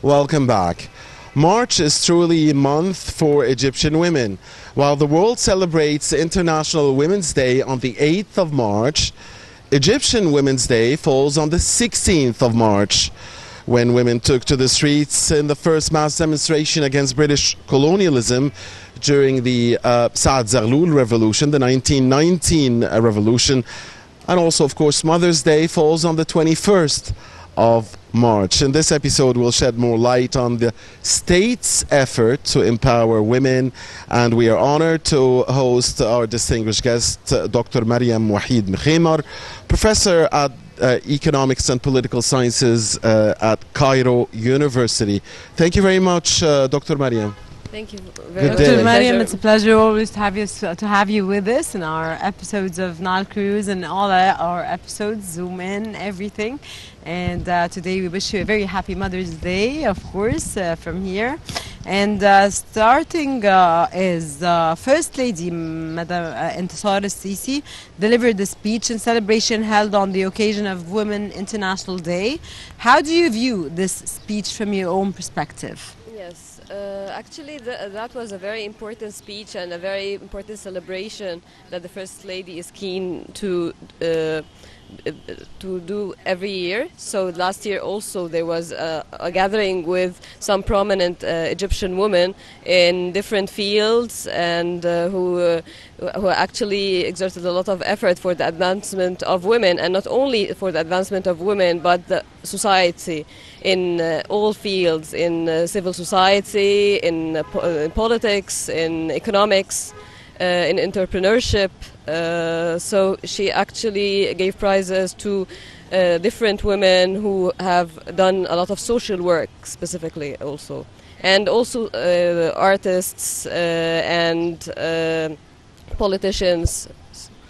Welcome back. March is truly a month for Egyptian women. While the world celebrates International Women's Day on the 8th of March, Egyptian Women's Day falls on the 16th of March, when women took to the streets in the first mass demonstration against British colonialism during the Saad Zaghloul Revolution, the 1919 revolution. And also, of course, Mother's Day falls on the 21st of March. In this episode, we'll shed more light on the state's effort to empower women, and we are honored to host our distinguished guest, Dr. Mariam Waheed, professor at Economics and Political Sciences at Cairo University. Thank you very much, Dr. Mariam. Thank you very much. Dr. Mariam, it's a pleasure always to have you with us in our episodes of Nile Cruise and all our episodes, Zoom in, everything. And today we wish you a very happy Mother's Day, of course, from here. And starting is First Lady Madam Intisar al-Sisi delivered a speech in celebration held on the occasion of Women International Day. How do you view this speech from your own perspective? Yes. Actually, that was a very important speech and a very important celebration that the First Lady is keen to do every year. So last year also there was a gathering with some prominent Egyptian women in different fields, and who actually exerted a lot of effort for the advancement of women, and not only for the advancement of women but the society in all fields, in civil society, in politics, in economics, in entrepreneurship. So she actually gave prizes to different women who have done a lot of social work specifically also, and also artists and politicians.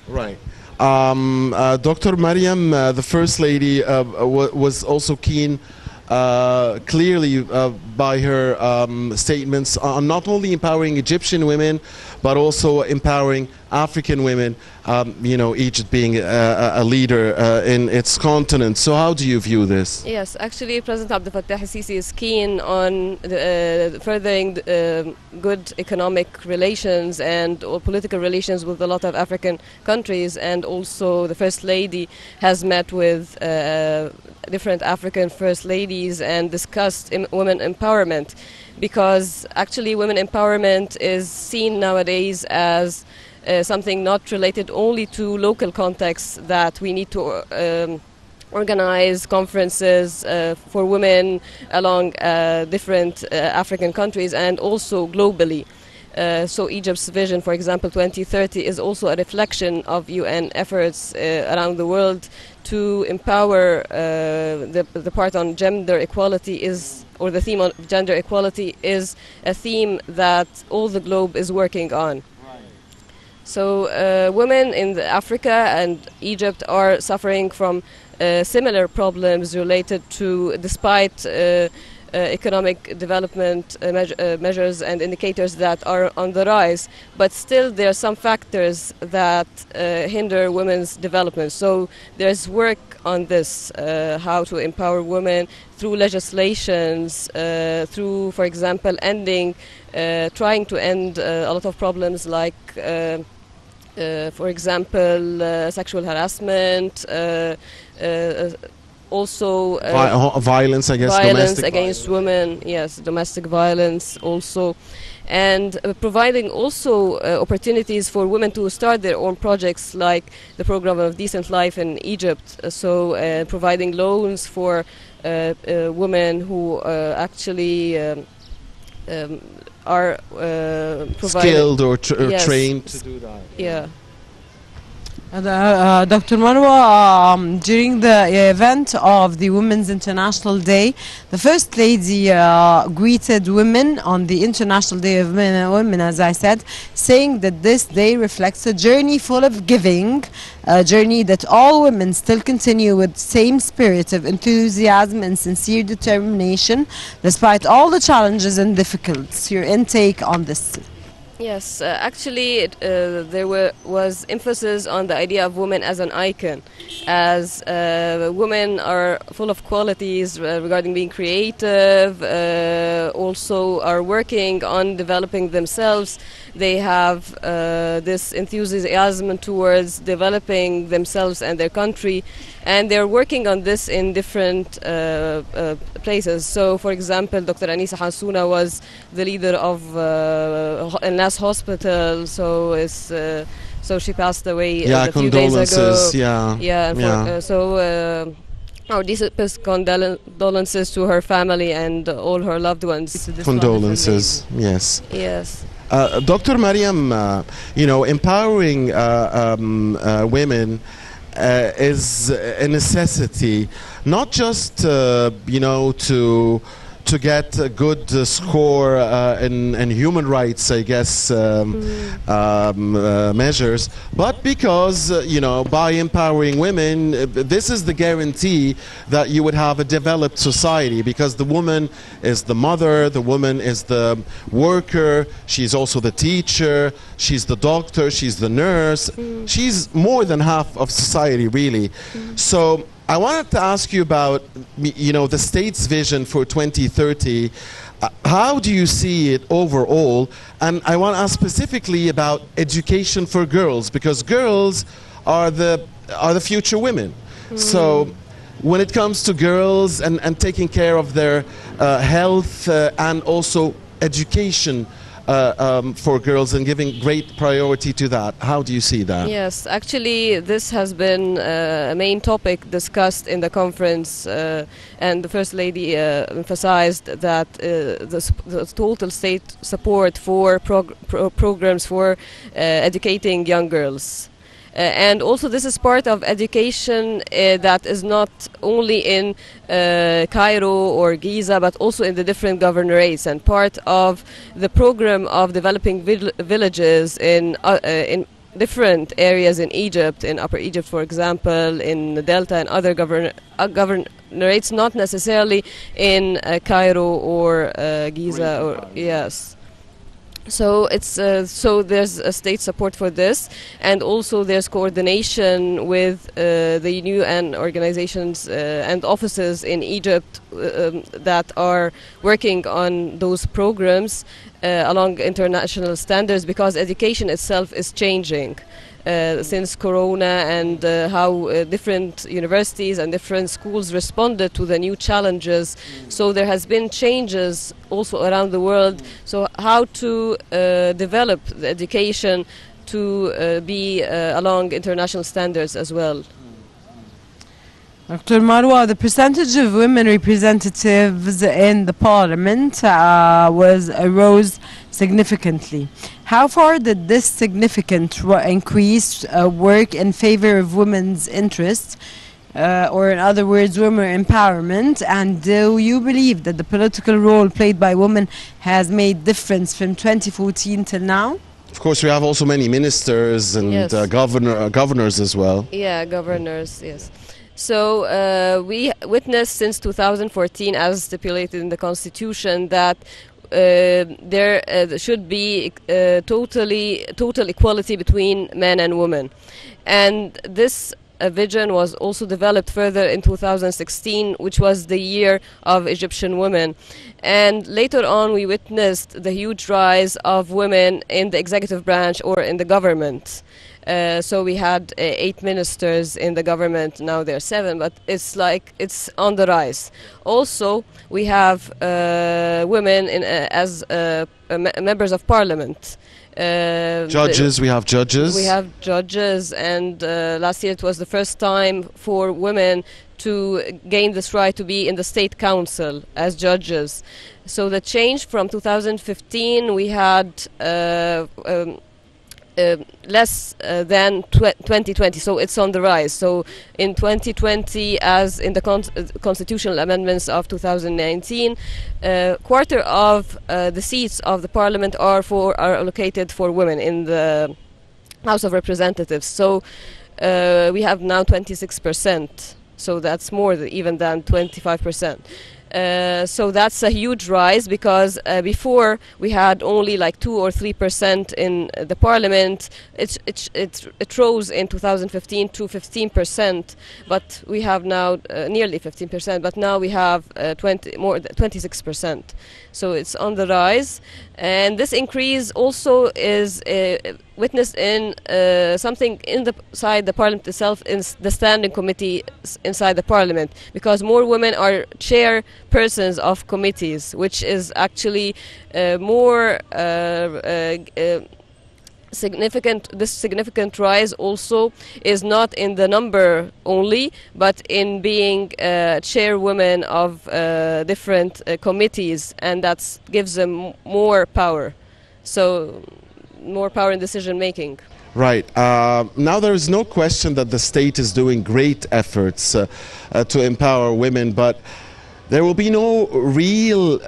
Right. Dr. Mariam, the First Lady, was also keen, clearly by her statements, on not only empowering Egyptian women but also empowering African women, you know, Egypt being a leader in its continent. So how do you view this? Yes, actually President Abdel Fattah al-Sisi is keen on furthering good economic relations and political relations with a lot of African countries, and also the First Lady has met with different African First Ladies and discussed women empowerment, because actually women empowerment is seen nowadays as something not related only to local contexts, that we need to organize conferences for women along different African countries and also globally. So Egypt's vision, for example, 2030, is also a reflection of UN efforts around the world to empower. The part on gender equality is, or the theme on gender equality is a theme that all the globe is working on. So women in Africa and Egypt are suffering from similar problems related to, despite economic development measures and indicators that are on the rise, but still there are some factors that hinder women's development. So there's work on this, how to empower women through legislations, through, for example, trying to end a lot of problems like for example, sexual harassment, also violence against domestic against women, yes, domestic violence also, and providing also opportunities for women to start their own projects, like the program of Decent Life in Egypt. So providing loans for women who actually are skilled or trained to do that. Yeah. Dr. Marwa, during the event of the Women's International Day, the First Lady greeted women on the International Day of Women, as I said, saying that this day reflects a journey full of giving, a journey that all women still continue with the same spirit of enthusiasm and sincere determination, despite all the challenges and difficulties. Your intake on this? Yes, actually, was emphasis on the idea of women as an icon, as women are full of qualities regarding being creative, also are working on developing themselves. They have this enthusiasm towards developing themselves and their country, and they're working on this in different places. So, for example, Dr. Anisa Hassouna was the leader of Nas Hospital, so she passed away a few days ago. Our deepest condolences to her family and all her loved ones. Condolences, yes. Yes. Dr. Mariam, empowering women is a necessity, not just to get a good score in human rights, I guess, measures, but because, by empowering women, this is the guarantee that you would have a developed society, because the woman is the mother, the woman is the worker, she's also the teacher, she's the doctor, she's the nurse, she's more than half of society, really. So I wanted to ask you about, the state's vision for 2030. How do you see it overall? And I want to ask specifically about education for girls, because girls are the future women. So when it comes to girls and taking care of their health and also education for girls and giving great priority to that. How do you see that? Yes, actually this has been a main topic discussed in the conference, and the First Lady emphasized that the total state support for programs for educating young girls. And also this is part of education that is not only in Cairo or Giza, but also in the different governorates, and part of the program of developing villages in different areas in Egypt, in Upper Egypt, for example, in the Delta and other governorates, not necessarily in Cairo or Giza. Or yes. So it's so there's a state support for this, and also there's coordination with the UN organizations and offices in Egypt that are working on those programs along international standards, because education itself is changing. Since Corona, and how different universities and different schools responded to the new challenges. So there has been changes also around the world. So how to develop the education to be along international standards as well. Dr. Marwa, the percentage of women representatives in the parliament rose significantly. How far did this significant increase work in favor of women's interests, or in other words, women empowerment? And do you believe that the political role played by women has made difference from 2014 till now? Of course, we have also many ministers and Yes. governors as well. Yeah, governors, yes. So we witnessed since 2014, as stipulated in the Constitution, that there should be total equality between men and women. And this vision was also developed further in 2016, which was the year of Egyptian women. And later on, we witnessed the huge rise of women in the executive branch or in the government. So we had 8 ministers in the government. Now there are 7, but it's on the rise. Also, we have women as members of parliament. Judges, we have judges. We have judges, and last year it was the first time for women to gain this right to be in the state council as judges. So the change from 2015, we had less than 2020, so it's on the rise. So in 2020, as in the constitutional amendments of 2019, quarter of the seats of the parliament are allocated for women in the House of Representatives. So we have now 26%. So that's more even than 25%. So that's a huge rise, because before we had only like 2 or 3% in the parliament. It rose in 2015 to 15%, but we have now nearly 15%. But now we have 26%. So it's on the rise, and this increase also is witnessed in something inside the parliament itself, in the standing committee inside the parliament, because more women are chairpersons of committees, which is actually more significant. This significant rise also is not in the number only, but in being chairwomen of different committees, and that gives them more power. So more power in decision making. Right. Now there is no question that the state is doing great efforts to empower women, but there will be no real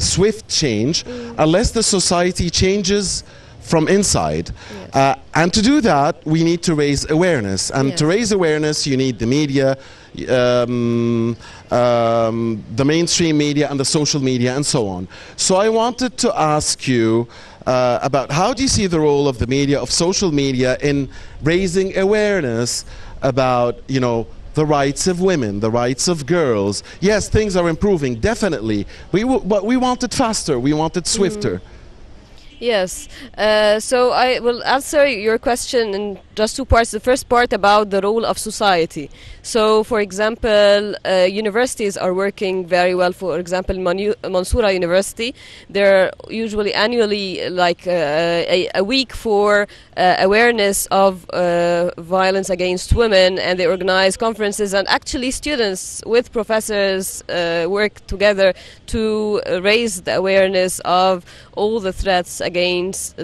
swift change unless the society changes from inside. Yes. And to do that, we need to raise awareness. And Yes. to raise awareness, you need the media, the mainstream media and the social media and so on. So I wanted to ask you about how do you see the role of the media, of social media, in raising awareness about, you know, the rights of women, the rights of girls. Yes, things are improving, definitely. But we want it faster, we want it swifter. Yes, so I will answer your question in just two parts. The first part about the role of society. So, for example, universities are working very well. For example, Mansoura University, they're usually annually like a week for awareness of violence against women, and they organize conferences, and actually students with professors work together to raise the awareness of all the threats against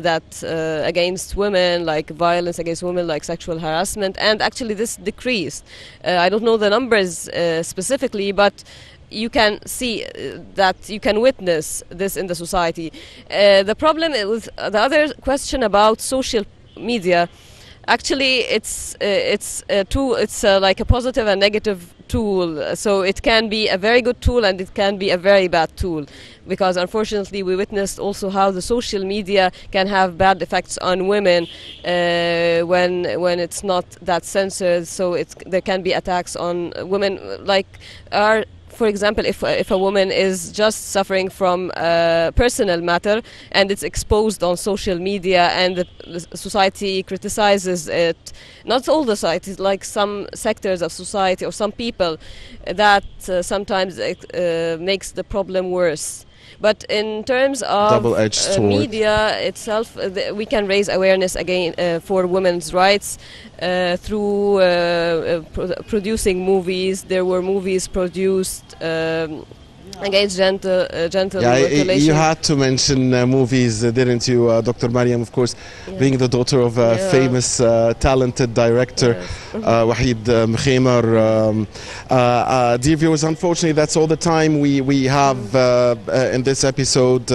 women, like violence against women, like sexual harassment. And actually this decreased. I don't know the numbers specifically, but you can see that you can witness this in the society. The problem with the other question about social media, actually it's like a positive and negative tool. So it can be a very good tool and it can be a very bad tool, because unfortunately we witnessed also how the social media can have bad effects on women when it's not that censored. So there can be attacks on women, like for example, if a woman is just suffering from a personal matter and it's exposed on social media and the society criticizes it, not all the societies, like some sectors of society or some people, that sometimes makes the problem worse. But in terms of media itself, we can raise awareness again for women's rights through producing movies. There were movies produced against gentle mutilation. You had to mention movies, didn't you, Dr. Mariam, of course, being the daughter of a famous, talented director, Waheed Mkhimer. Dear viewers, unfortunately, that's all the time we have in this episode.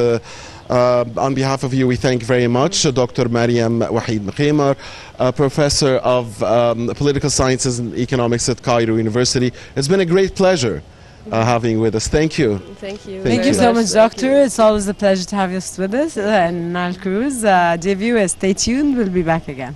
On behalf of you, we thank very much Dr. Mariam Waheed Mkhimer, Professor of Political Sciences and Economics at Cairo University. It's been a great pleasure having you with us. Thank you. Thank you. Thank you so much, Doctor. It's always a pleasure to have you with us and Nile Cruise. Dear viewers, stay tuned. We'll be back again.